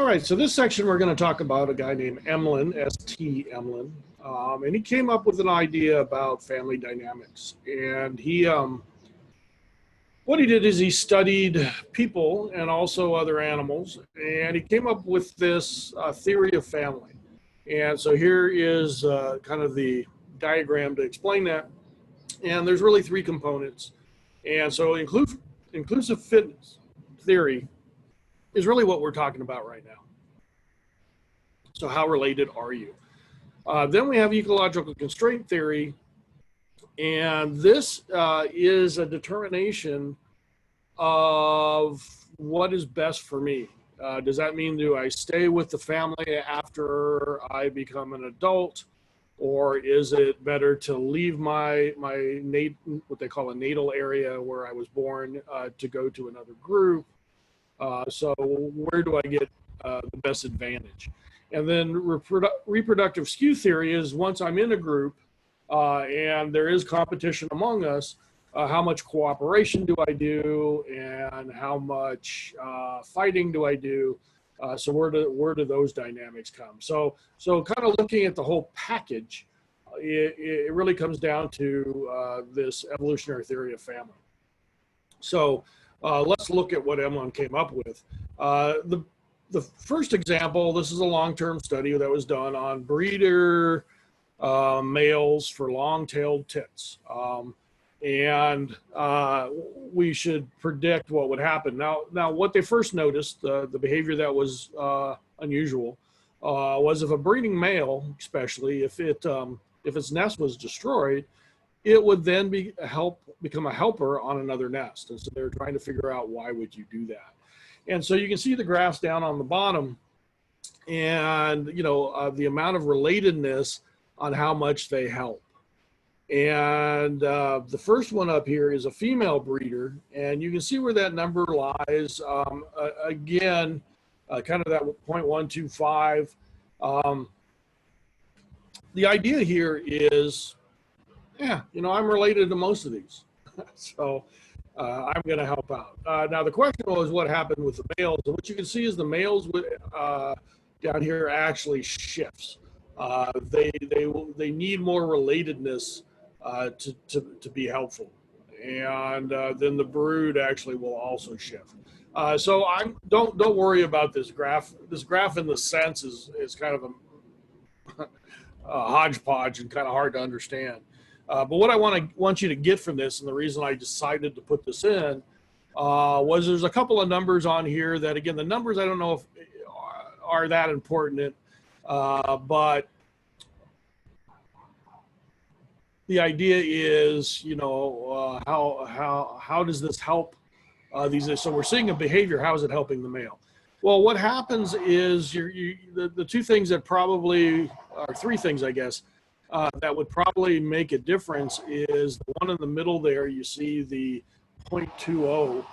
All right, so this section we're going to talk about a guy named Emlen, S.T. Emlen, and he came up with an idea about family dynamics. And what he did is he studied people and also other animals, and he came up with this theory of family. And so here is kind of the diagram to explain that. And there's really three components. And so inclusive fitness theory is really what we're talking about right now. So how related are you? Then we have ecological constraint theory, and this is a determination of what is best for me. Does that mean do I stay with the family after I become an adult, or is it better to leave my what they call a natal area where I was born to go to another group? So where do I get the best advantage? And then reproductive skew theory is once I'm in a group and there is competition among us, how much cooperation do I do and how much fighting do I do? So where do those dynamics come? So kind of looking at the whole package, it really comes down to this evolutionary theory of family. So let's look at what Emlen came up with. The first example, this is a long-term study that was done on breeder males for long-tailed tits. And we should predict what would happen. Now what they first noticed, the behavior that was unusual, was if a breeding male, especially if its nest was destroyed, it would then become a helper on another nest. And so they're trying to figure out why would you do that. And so you can see the graphs down on the bottom, and the amount of relatedness on how much they help. And the first one up here is a female breeder, and you can see where that number lies. Again, kind of that 0.125. The idea here is, I'm related to most of these, so I'm going to help out. Now the question was what happened with the males, and what you can see is the males down here actually shifts. They need more relatedness to be helpful, and then the brood actually will also shift. So don't worry about this graph. This graph in the sense is kind of a hodgepodge and kind of hard to understand. But what I want you to get from this, and the reason I decided to put this in, was there's a couple of numbers on here that, again, the numbers I don't know if are that important, but the idea is, how does this help these? So we're seeing a behavior. How is it helping the male? Well, what happens is the two things that probably are three things, I guess, that would probably make a difference is the one in the middle there. You see the 0.20.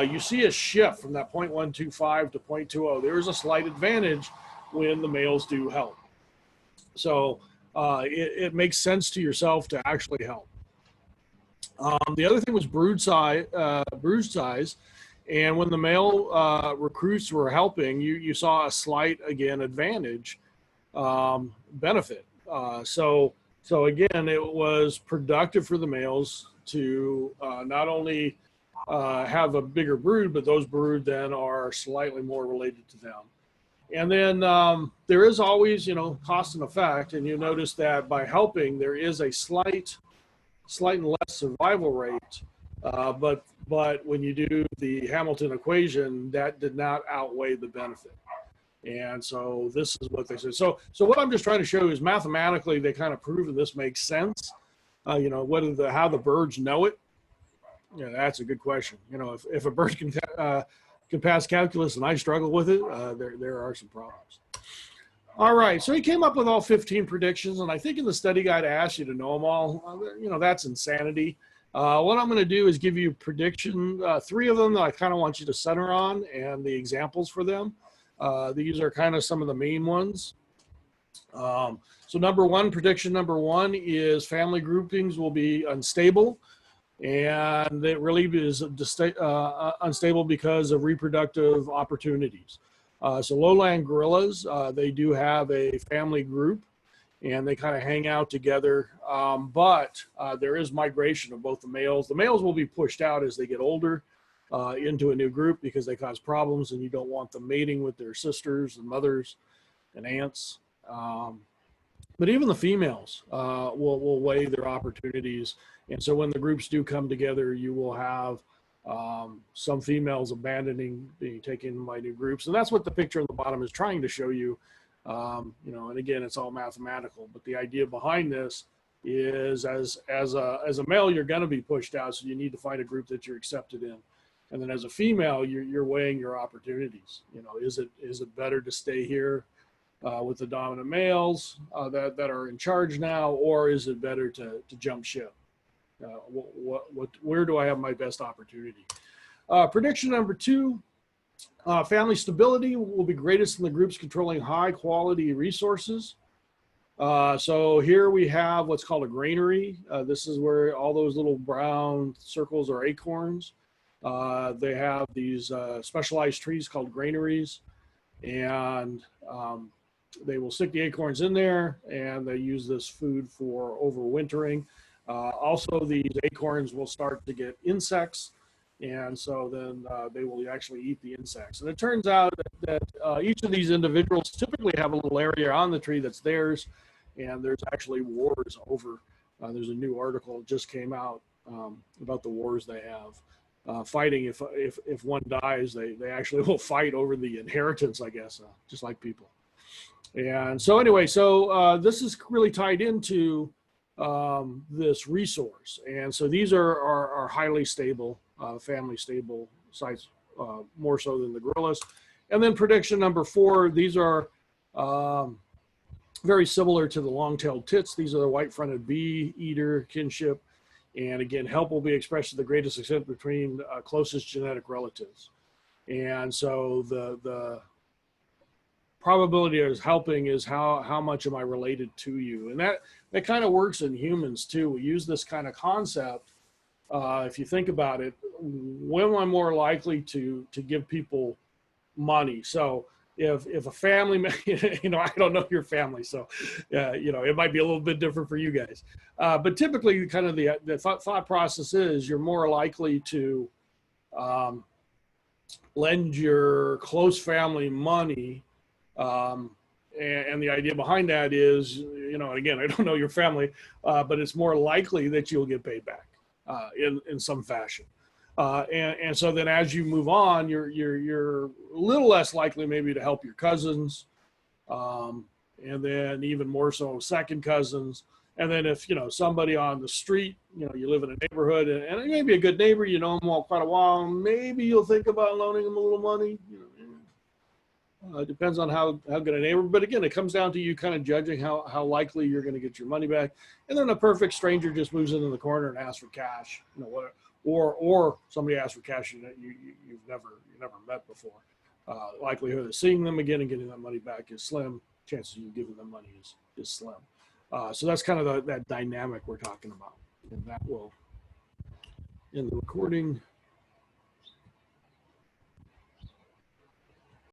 You see a shift from that 0.125 to 0.20. There is a slight advantage when the males do help. So it makes sense to yourself to actually help. The other thing was brood size. And when the male recruits were helping, you saw a slight, again, advantage benefit. So again, it was productive for the males to not only have a bigger brood, but those brood then are slightly more related to them. And then there is always, cost and effect. And you notice that by helping, there is a slight and less survival rate. But when you do the Hamilton equation, that did not outweigh the benefit. And so this is what they said. So what I'm just trying to show is mathematically they kind of prove that this makes sense. How the birds know it, that's a good question. If a bird can pass calculus and I struggle with it, there are some problems. All right, so he came up with all 15 predictions, and I think in the study guide I asked you to know them all. That's insanity. What I'm going to do is give you prediction, 3 of them that I kind of want you to center on, and the examples for them. These are kind of some of the main ones. So prediction number one is family groupings will be unstable, and it really is unstable because of reproductive opportunities. So lowland gorillas, they do have a family group, and they kind of hang out together. But there is migration of both the males. The males will be pushed out as they get older into a new group because they cause problems, and you don't want them mating with their sisters and mothers and aunts. But even the females will weigh their opportunities. And so when the groups do come together, you will have some females abandoning, being taken by new groups. And that's what the picture on the bottom is trying to show you. You know, and again, it's all mathematical, but the idea behind this is as a male, you're going to be pushed out. So you need to find a group that you're accepted in. And then as a female, you're weighing your opportunities. You know, is it better to stay here with the dominant males that are in charge now, or is it better to jump ship? Where do I have my best opportunity? Prediction number 2, family stability will be greatest in the groups controlling high quality resources. So here we have what's called a granary. This is where all those little brown circles are acorns. They have these specialized trees called granaries, and they will stick the acorns in there, and they use this food for overwintering. Also, these acorns will start to get insects, and so then they will actually eat the insects. And it turns out that each of these individuals typically have a little area on the tree that's theirs, and there's actually wars over. There's a new article that just came out about the wars they have. Fighting, if one dies, they actually will fight over the inheritance, I guess, just like people. And so anyway, so this is really tied into this resource. And so these are highly stable, family stable sites, more so than the gorillas. And then prediction number 4, these are very similar to the long-tailed tits. These are the white-fronted bee eater kinship. And again, help will be expressed to the greatest extent between closest genetic relatives. And so the probability of helping is how much am I related to you? And that kind of works in humans too. We use this kind of concept. If you think about it, when am I more likely to give people money? So if a family, you know, I don't know your family, so you know, it might be a little bit different for you guys. But typically, kind of the thought process is you're more likely to lend your close family money. And the idea behind that is, you know, again, I don't know your family, but it's more likely that you'll get paid back in some fashion. And so then as you move on, you're a little less likely maybe to help your cousins, and then even more so second cousins. And then if, you know, somebody on the street, you know, you live in a neighborhood and it may be a good neighbor, you know them all quite a while, maybe you'll think about loaning them a little money. You know, it depends on how good a neighbor. But again, it comes down to you kind of judging how likely you're going to get your money back. And then a perfect stranger just moves into the corner and asks for cash, you know, whatever. Or somebody asks for cash you've never met before. Likelihood of seeing them again and getting that money back is slim. Chances of you giving them money is slim. So that's kind of that dynamic we're talking about. And that will end the recording.